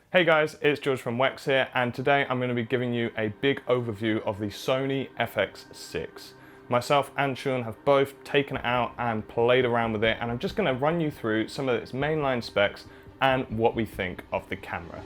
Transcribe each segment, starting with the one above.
Hey guys, it's George from Wex here, and today I'm going to be giving you a big overview of the Sony FX6. Myself and Sean have both taken it out and played around with it, and I'm just going to run you through some of its mainline specs and what we think of the camera.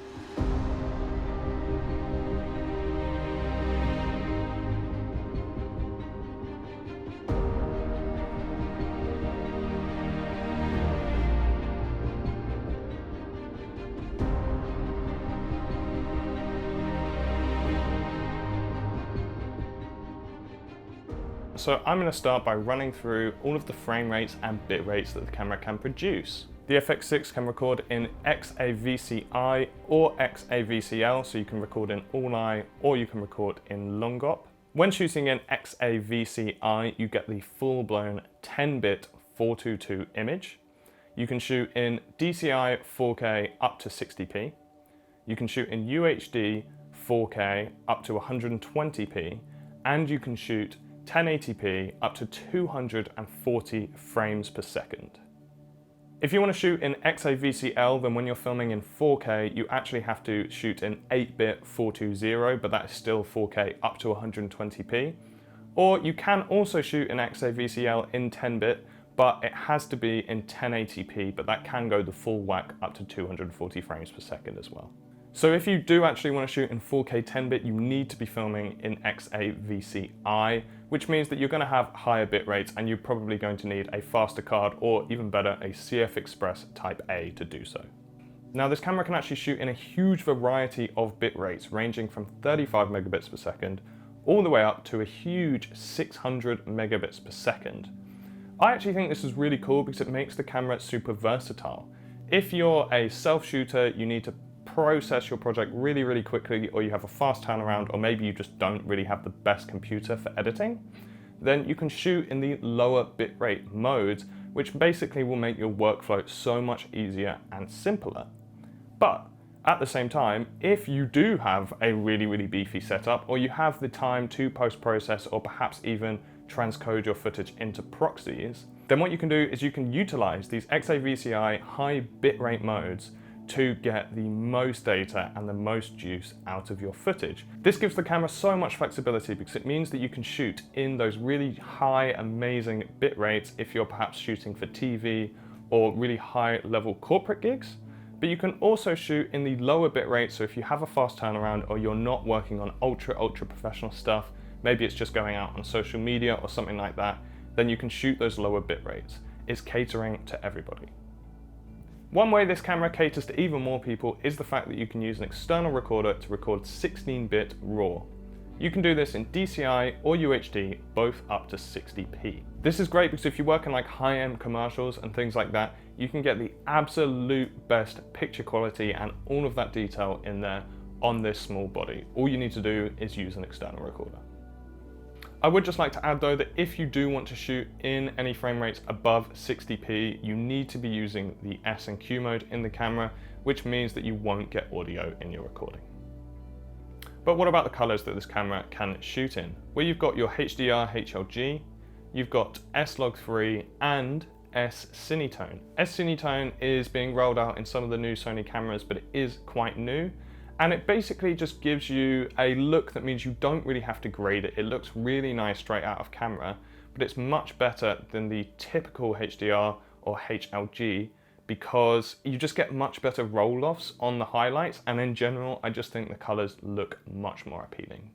So I'm going to start by running through all of the frame rates and bit rates that the camera can produce. The FX6 can record in XAVCI or XAVCL, so you can record in all-I or you can record in long-op. When shooting in XAVCI, you get the full-blown 10-bit 422 image. You can shoot in DCI 4K up to 60p. You can shoot in UHD 4K up to 120p, and you can shoot 1080p up to 240 frames per second. If you want to shoot in XAVCL, then when you're filming in 4K, you actually have to shoot in 8-bit 420, but that is still 4K up to 120p. Or you can also shoot in XAVCL in 10-bit, but it has to be in 1080p, but that can go the full whack up to 240 frames per second as well. So if you do actually want to shoot in 4K 10-bit, you need to be filming in XAVCI, which means that you're going to have higher bit rates and you're probably going to need a faster card or even better, a CF Express Type A to do so. Now this camera can actually shoot in a huge variety of bit rates ranging from 35 megabits per second all the way up to a huge 600 megabits per second. I actually think this is really cool because it makes the camera super versatile. If you're a self-shooter, you need to process your project really quickly, or you have a fast turnaround, or maybe you just don't really have the best computer for editing, then you can shoot in the lower bitrate modes, which basically will make your workflow so much easier and simpler. But at the same time, if you do have a really beefy setup, or you have the time to post-process or perhaps even transcode your footage into proxies, then what you can do is you can utilize these XAVCI high bitrate modes to get the most data and the most juice out of your footage. This gives the camera so much flexibility because it means that you can shoot in those really high, amazing bit rates if you're perhaps shooting for TV or really high level corporate gigs. But you can also shoot in the lower bit rate, so if you have a fast turnaround or you're not working on ultra professional stuff, maybe it's just going out on social media or something like that, then you can shoot those lower bit rates. It's catering to everybody. One way this camera caters to even more people is the fact that you can use an external recorder to record 16-bit RAW. You can do this in DCI or UHD, both up to 60p. This is great because if you work in like high-end commercials and things like that, you can get the absolute best picture quality and all of that detail in there on this small body. All you need to do is use an external recorder. I would just like to add though that if you do want to shoot in any frame rates above 60p, you need to be using the S and Q mode in the camera, which means that you won't get audio in your recording. But what about the colors that this camera can shoot in? Well, you've got your HDR HLG, you've got S-Log3 and S-Cinetone. S-Cinetone is being rolled out in some of the new Sony cameras, but it is quite new. And it basically just gives you a look that means you don't really have to grade it. It looks really nice straight out of camera, but it's much better than the typical HDR or HLG because you just get much better roll-offs on the highlights, and in general, I just think the colors look much more appealing.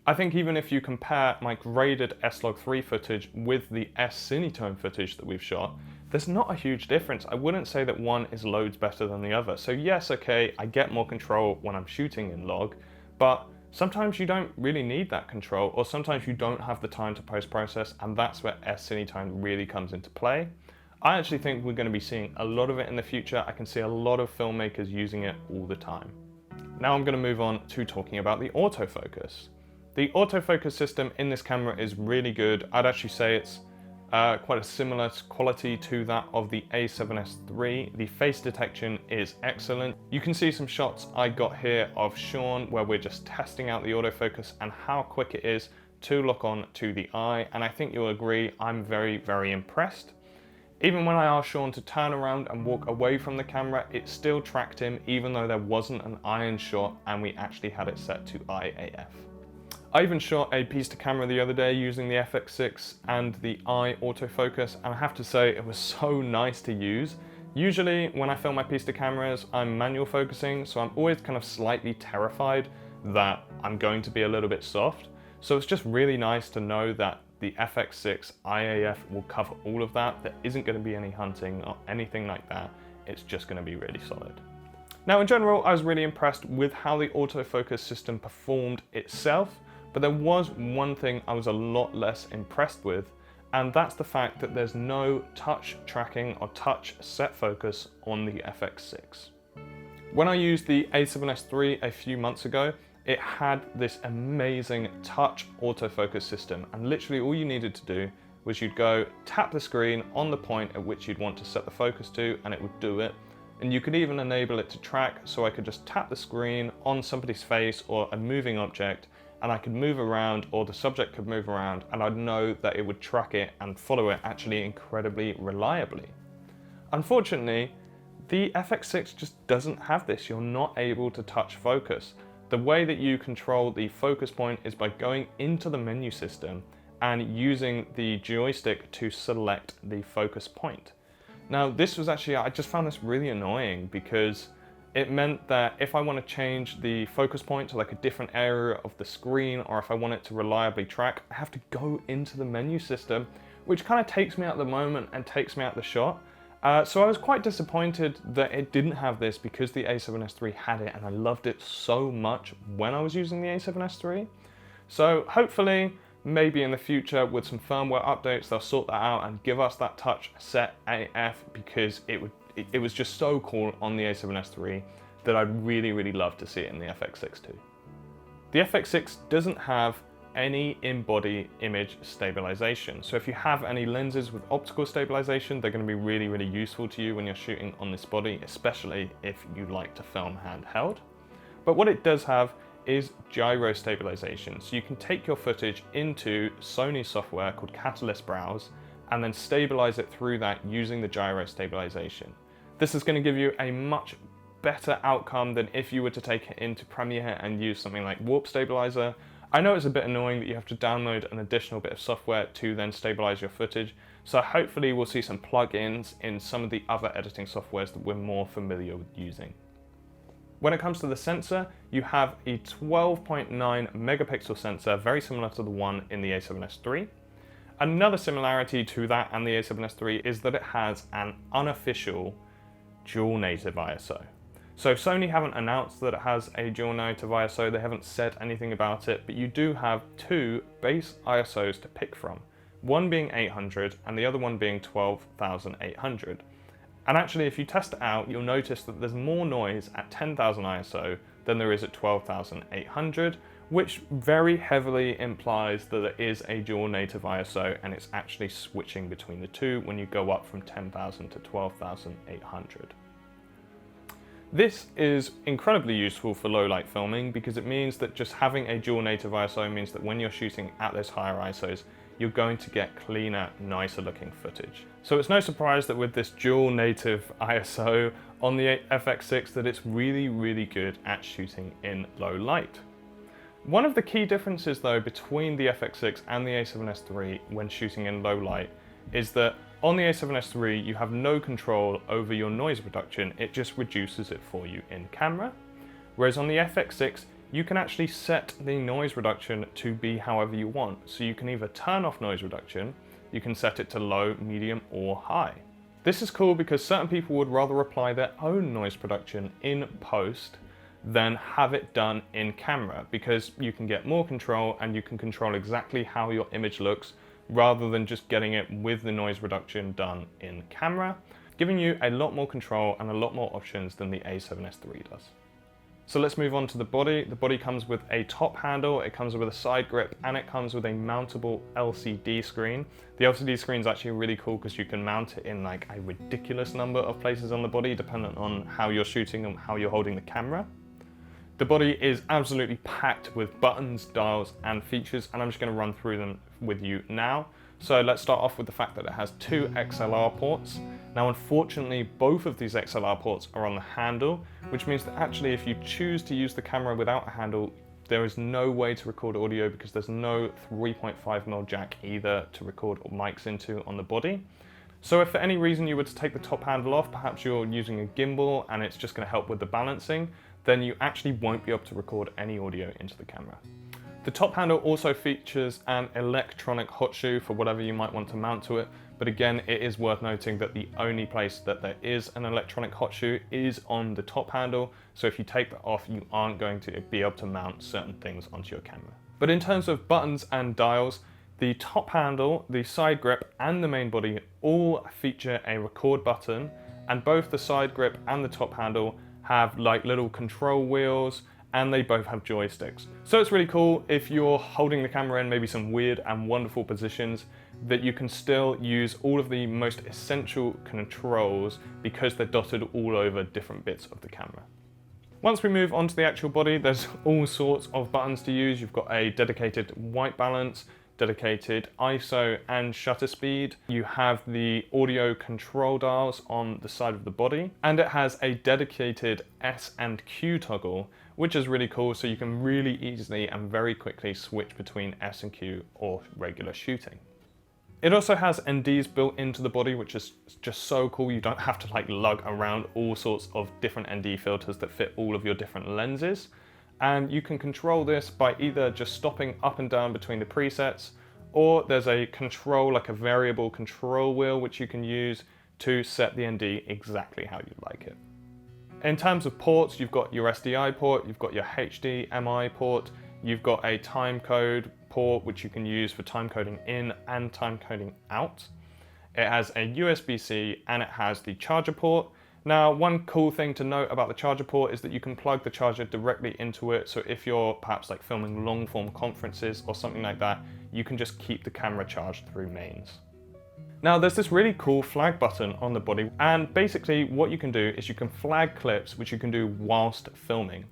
I think even if you compare my graded S-Log3 footage with the S-Cinetone footage that we've shot, there's not a huge difference. I wouldn't say that one is loads better than the other. So yes, okay, I get more control when I'm shooting in log, but sometimes you don't really need that control, or sometimes you don't have the time to post-process, and that's where S-Cinetone really comes into play. I actually think we're going to be seeing a lot of it in the future. I can see a lot of filmmakers using it all the time. Now I'm going to move on to talking about the autofocus. The autofocus system in this camera is really good. I'd actually say it's quite a similar quality to that of the A7S III. The face detection is excellent. You can see some shots I got here of Sean where we're just testing out the autofocus and how quick it is to lock on to the eye, and I think you'll agree I'm very impressed. Even when I asked Sean to turn around and walk away from the camera, it still tracked him even though there wasn't an iron shot and we actually had it set to IAF. I even shot a piece to camera the other day using the FX6 and the autofocus, and I have to say it was so nice to use. Usually when I film my piece to cameras, I'm manual focusing, so I'm always kind of slightly terrified that I'm going to be a little bit soft. So it's just really nice to know that the FX6 IAF will cover all of that. There isn't going to be any hunting or anything like that. It's just going to be really solid. Now in general, I was really impressed with how the autofocus system performed itself, but there was one thing I was a lot less impressed with, and that's the fact that there's no touch tracking or touch set focus on the FX6. When I used the A7S III a few months ago, it had this amazing touch autofocus system, and literally all you needed to do was you'd go tap the screen on the point at which you'd want to set the focus to and it would do it. And you could even enable it to track, so I could just tap the screen on somebody's face or a moving object and I could move around, or the subject could move around, and I'd know that it would track it and follow it actually incredibly reliably. Unfortunately, the FX6 just doesn't have this. You're not able to touch focus. The way that you control the focus point is by going into the menu system and using the joystick to select the focus point. Now this was actually, I just found this really annoying because it meant that if I want to change the focus point to like a different area of the screen, or if I want it to reliably track, I have to go into the menu system, which kind of takes me out of the moment and takes me out of the shot. So I was quite disappointed that it didn't have this because the A7S III had it, and I loved it so much when I was using the A7S III. So hopefully, maybe in the future with some firmware updates, they'll sort that out and give us that touch set AF, because it was just so cool on the A7S III that I'd really love to see it in the FX6 too. The FX6 doesn't have any in-body image stabilization. So if you have any lenses with optical stabilization, they're going to be really useful to you when you're shooting on this body, especially if you like to film handheld. But what it does have is gyro stabilization. So you can take your footage into Sony software called Catalyst Browse and then stabilize it through that using the gyro stabilization. This is going to give you a much better outcome than if you were to take it into Premiere and use something like Warp Stabilizer. I know it's a bit annoying that you have to download an additional bit of software to then stabilize your footage, so hopefully we'll see some plugins in some of the other editing softwares that we're more familiar with using. When it comes to the sensor, you have a 12.9 megapixel sensor, very similar to the one in the A7S III. Another similarity to that and the A7S III is that it has an unofficial dual native ISO. So Sony haven't announced that it has a dual native ISO, they haven't said anything about it, but you do have two base ISOs to pick from, one being 800 and the other one being 12,800. And actually if you test it out, you'll notice that there's more noise at 10,000 ISO than there is at 12,800, which very heavily implies that it is a dual native ISO and it's actually switching between the two when you go up from 10,000 to 12,800. This is incredibly useful for low light filming because it means that just having a dual native ISO means that when you're shooting at those higher ISOs, you're going to get cleaner, nicer looking footage. So it's no surprise that with this dual native ISO on the FX6 that it's really good at shooting in low light. One of the key differences though between the FX6 and the A7S III when shooting in low light is that on the A7S III you have no control over your noise reduction, it just reduces it for you in camera. Whereas on the FX6 you can actually set the noise reduction to be however you want. So you can either turn off noise reduction, you can set it to low, medium or high. This is cool because certain people would rather apply their own noise production in post than have it done in camera, because you can get more control and you can control exactly how your image looks rather than just getting it with the noise reduction done in camera, giving you a lot more control and a lot more options than the A7S III does. So let's move on to the body. The body comes with a top handle, it comes with a side grip, and it comes with a mountable LCD screen. The LCD screen is actually really cool because you can mount it in like a ridiculous number of places on the body depending on how you're shooting and how you're holding the camera. The body is absolutely packed with buttons, dials and features, and I'm just going to run through them with you now. So let's start off with the fact that it has two XLR ports. Now unfortunately both of these XLR ports are on the handle, which means that actually if you choose to use the camera without a handle, there is no way to record audio because there's no 3.5mm jack either to record mics into on the body. So if for any reason you were to take the top handle off, perhaps you're using a gimbal and it's just going to help with the balancing, then you actually won't be able to record any audio into the camera. The top handle also features an electronic hot shoe for whatever you might want to mount to it, but again it is worth noting that the only place that there is an electronic hot shoe is on the top handle, so if you take that off you aren't going to be able to mount certain things onto your camera. But in terms of buttons and dials, the top handle, the side grip and the main body all feature a record button, and both the side grip and the top handle have like little control wheels, and they both have joysticks. So it's really cool if you're holding the camera in maybe some weird and wonderful positions that you can still use all of the most essential controls because they're dotted all over different bits of the camera. Once we move on to the actual body, there's all sorts of buttons to use. You've got a dedicated white balance, dedicated ISO and shutter speed. You have the audio control dials on the side of the body, and it has a dedicated S and Q toggle, which is really cool, so you can really easily and very quickly switch between S and Q or regular shooting. It also has NDs built into the body, which is just so cool. You don't have to like lug around all sorts of different ND filters that fit all of your different lenses. And you can control this by either just stopping up and down between the presets, or there's a control, like a variable control wheel, which you can use to set the ND exactly how you like it. In terms of ports, you've got your SDI port, you've got your HDMI port, you've got a timecode port, which you can use for timecoding in and timecoding out. It has a USB-C and it has the charger port. Now, one cool thing to note about the charger port is that you can plug the charger directly into it, so if you're perhaps like filming long form conferences or something like that, you can just keep the camera charged through mains. Now there's this really cool flag button on the body, and basically what you can do is you can flag clips which you can do whilst filming.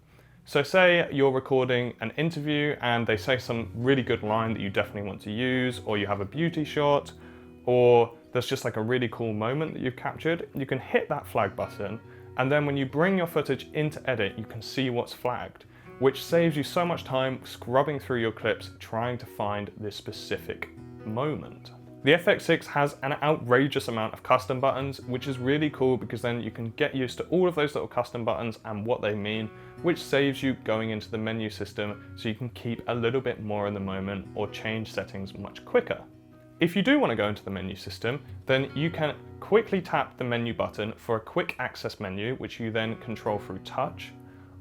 So say you're recording an interview and they say some really good line that you definitely want to use, or you have a beauty shot, or there's just like a really cool moment that you've captured, you can hit that flag button, and then when you bring your footage into edit, you can see what's flagged, which saves you so much time scrubbing through your clips trying to find this specific moment. The FX6 has an outrageous amount of custom buttons, which is really cool because then you can get used to all of those little custom buttons and what they mean, which saves you going into the menu system so you can keep a little bit more in the moment or change settings much quicker. If you do want to go into the menu system, then you can quickly tap the menu button for a quick access menu, which you then control through touch,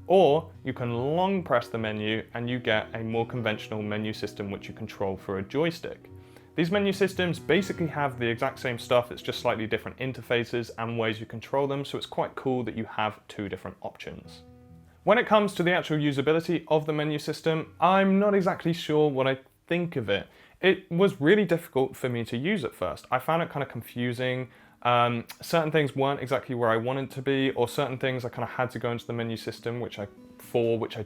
or you can long press the menu and you get a more conventional menu system which you control through a joystick. These menu systems basically have the exact same stuff, it's just slightly different interfaces and ways you control them, so it's quite cool that you have two different options. When it comes to the actual usability of the menu system, I'm not exactly sure what I think of it. It was really difficult for me to use at first. I found it kind of confusing. Certain things weren't exactly where I wanted to be, or certain things I kind of had to go into the menu system, which I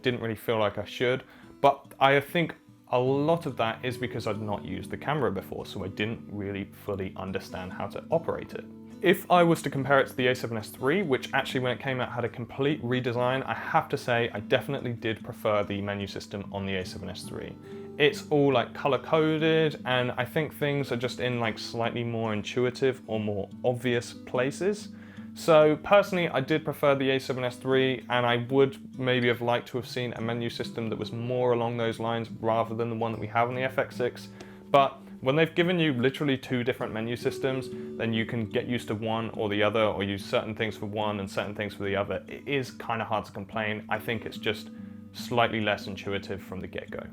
didn't really feel like I should. But I think a lot of that is because I'd not used the camera before, so I didn't really fully understand how to operate it. If I was to compare it to the A7S III, which actually when it came out had a complete redesign, I have to say I definitely did prefer the menu system on the A7S III. It's all like color coded, and I think things are just in like slightly more intuitive or more obvious places. So personally, I did prefer the A7S III, and I would maybe have liked to have seen a menu system that was more along those lines rather than the one that we have on the FX6. But when they've given you literally two different menu systems, then you can get used to one or the other, or use certain things for one and certain things for the other. It is kind of hard to complain. I think it's just slightly less intuitive from the get-go.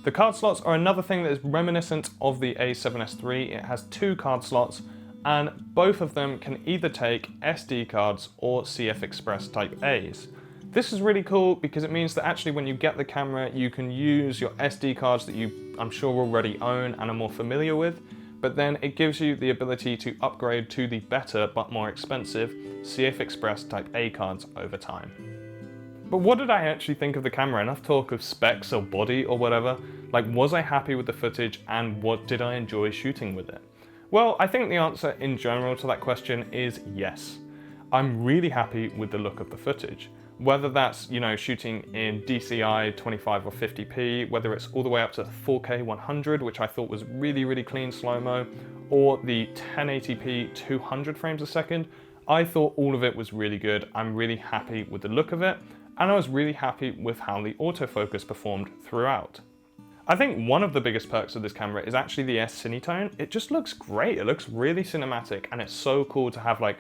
The card slots are another thing that is reminiscent of the A7S III. It has two card slots, and both of them can either take SD cards or CF Express Type A's. This is really cool because it means that actually when you get the camera, you can use your SD cards that you, I'm sure, already own and are more familiar with, but then it gives you the ability to upgrade to the better but more expensive CF Express Type A cards over time. But what did I actually think of the camera? Enough talk of specs or body or whatever. Like, was I happy with the footage and what did I enjoy shooting with it? Well, I think the answer in general to that question is yes. I'm really happy with the look of the footage. Whether that's, shooting in DCI 25 or 50p, whether it's all the way up to 4K 100, which I thought was really, really clean slow-mo, or the 1080p 200 frames a second, I thought all of it was really good. I'm really happy with the look of it, and I was really happy with how the autofocus performed throughout. I think one of the biggest perks of this camera is actually the S-Cinetone. It just looks great. It looks really cinematic, and it's so cool to have like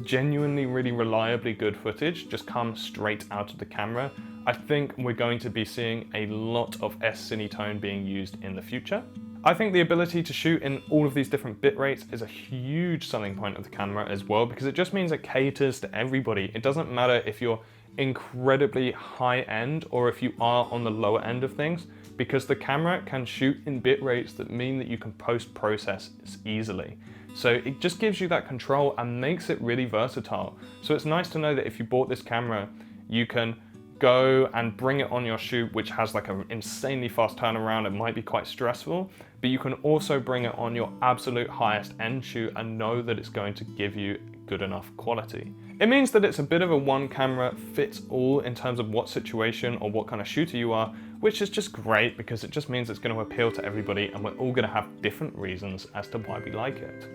genuinely really reliably good footage just come straight out of the camera. I think we're going to be seeing a lot of S-Cinetone being used in the future. I think the ability to shoot in all of these different bit rates is a huge selling point of the camera as well, because it just means it caters to everybody. It doesn't matter if you're incredibly high end or if you are on the lower end of things, because the camera can shoot in bit rates that mean that you can post-process easily. So it just gives you that control and makes it really versatile. So it's nice to know that if you bought this camera, you can go and bring it on your shoot, which has like an insanely fast turnaround. It might be quite stressful, but you can also bring it on your absolute highest end shoot and know that it's going to give you good enough quality. It means that it's a bit of a one camera fits all in terms of what situation or what kind of shooter you are, which is just great because it just means it's going to appeal to everybody and we're all going to have different reasons as to why we like it.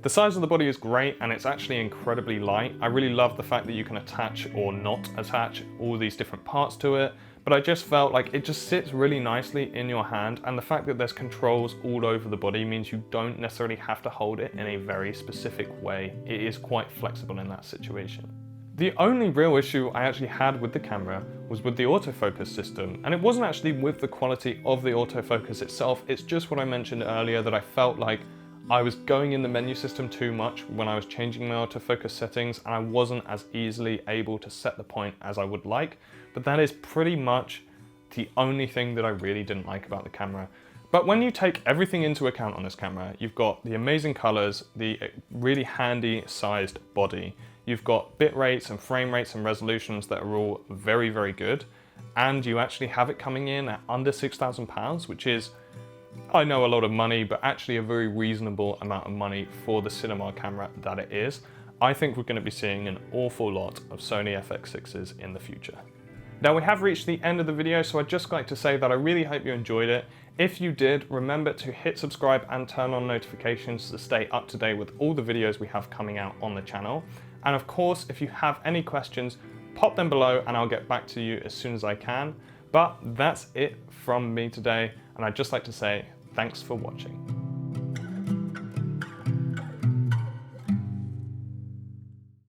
The size of the body is great and it's actually incredibly light. I really love the fact that you can attach or not attach all these different parts to it, but I just felt like it just sits really nicely in your hand, and the fact that there's controls all over the body means you don't necessarily have to hold it in a very specific way. It is quite flexible in that situation. The only real issue I actually had with the camera was with the autofocus system, and it wasn't actually with the quality of the autofocus itself. It's just what I mentioned earlier, that I felt like I was going in the menu system too much when I was changing my autofocus settings, and I wasn't as easily able to set the point as I would like. But that is pretty much the only thing that I really didn't like about the camera. But when you take everything into account on this camera, you've got the amazing colors, the really handy sized body, you've got bit rates and frame rates and resolutions that are all very, very good, and you actually have it coming in at under £6,000, which is, I know, a lot of money, but actually a very reasonable amount of money for the cinema camera that it is. I think we're going to be seeing an awful lot of Sony FX6s in the future. Now we have reached the end of the video, so I'd just like to say that I really hope you enjoyed it. If you did, remember to hit subscribe and turn on notifications to stay up to date with all the videos we have coming out on the channel. And of course, if you have any questions, pop them below and I'll get back to you as soon as I can. But that's it from me today, and I'd just like to say thanks for watching.